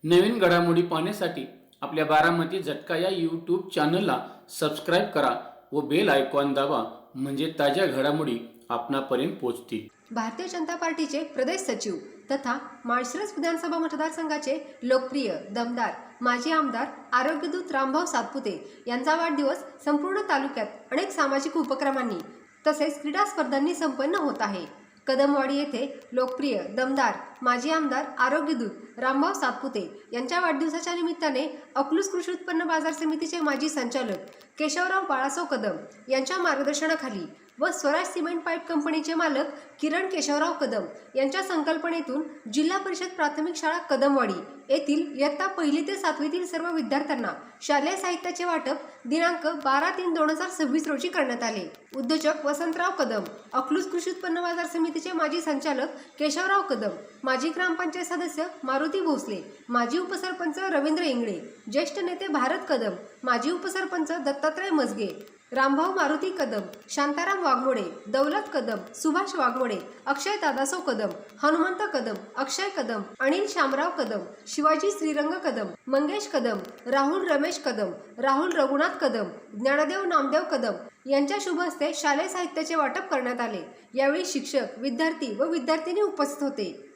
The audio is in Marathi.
नवीन घडामोडी पाहण्यासाठी आपल्या बारामती झटका या यूट्यूब चॅनलला सबस्क्राईब करा व बेल आयकॉन दाबा, म्हणजे ताज्या घडामोडी आपणापर्यंत पोहोचतील। भारतीय जनता पार्टीचे प्रदेश सचिव तथा माळशिरस विधानसभा मतदारसंघाचे लोकप्रिय दमदार माजी आमदार आरोग्यदूत रामभाऊ सातपुते यांचा वाढदिवस संपूर्ण तालुक्यात अनेक सामाजिक उपक्रमांनी तसेच क्रीडा स्पर्धांनी संपन्न होत आहे। कदमवाडी येथे लोकप्रिय दमदार माजी आमदार आरोग्यदूत रामभाऊ सातपुते यांच्या वाढदिवसाच्या निमित्ताने अकलूज कृषी उत्पन्न बाजार समितीचे माजी संचालक केशवराव बाळासाव कदम यांच्या मार्गदर्शनाखाली व स्वराज सिमेंट पाईप कंपनीचे मालक किरण केशवराव कदम यांच्या संकल्पनेतून जिल्हा परिषद प्राथमिक शाळा कदमवाडी येथील इयत्ता 1ली ते 7वीतील सर्व विद्यार्थ्यांना शालेय साहित्याचे वाटप दिनांक 12/3/2026 रोजी करण्यात आले। उद्योजक वसंतराव कदम, अकलूज कृषी उत्पन्न बाजार समितीचे माजी संचालक केशवराव कदम, माजी ग्रामपंचायत सदस्य मारुती भोसले, माजी उपसरपंच रवींद्र इंगळे, ज्येष्ठ नेते भारत कदम, माजी उपसरपंच दत्तात्रय मजगे, रामभाऊ मारुती कदम, शांताराम वाघमोडे, दौलत कदम, सुभाष वाघमोडे, अक्षय दादासाव कदम, हनुमंत कदम, अक्षय कदम, अनिल शामराव कदम, शिवाजी श्रीरंग कदम, मंगेश कदम, राहुल रमेश कदम, राहुल रघुनाथ कदम, ज्ञानदेव नामदेव कदम यांच्या शुभ हस्ते शालेय साहित्याचे वाटप करण्यात आले। यावेळी शिक्षक, विद्यार्थी व विद्यार्थिनी उपस्थित होते।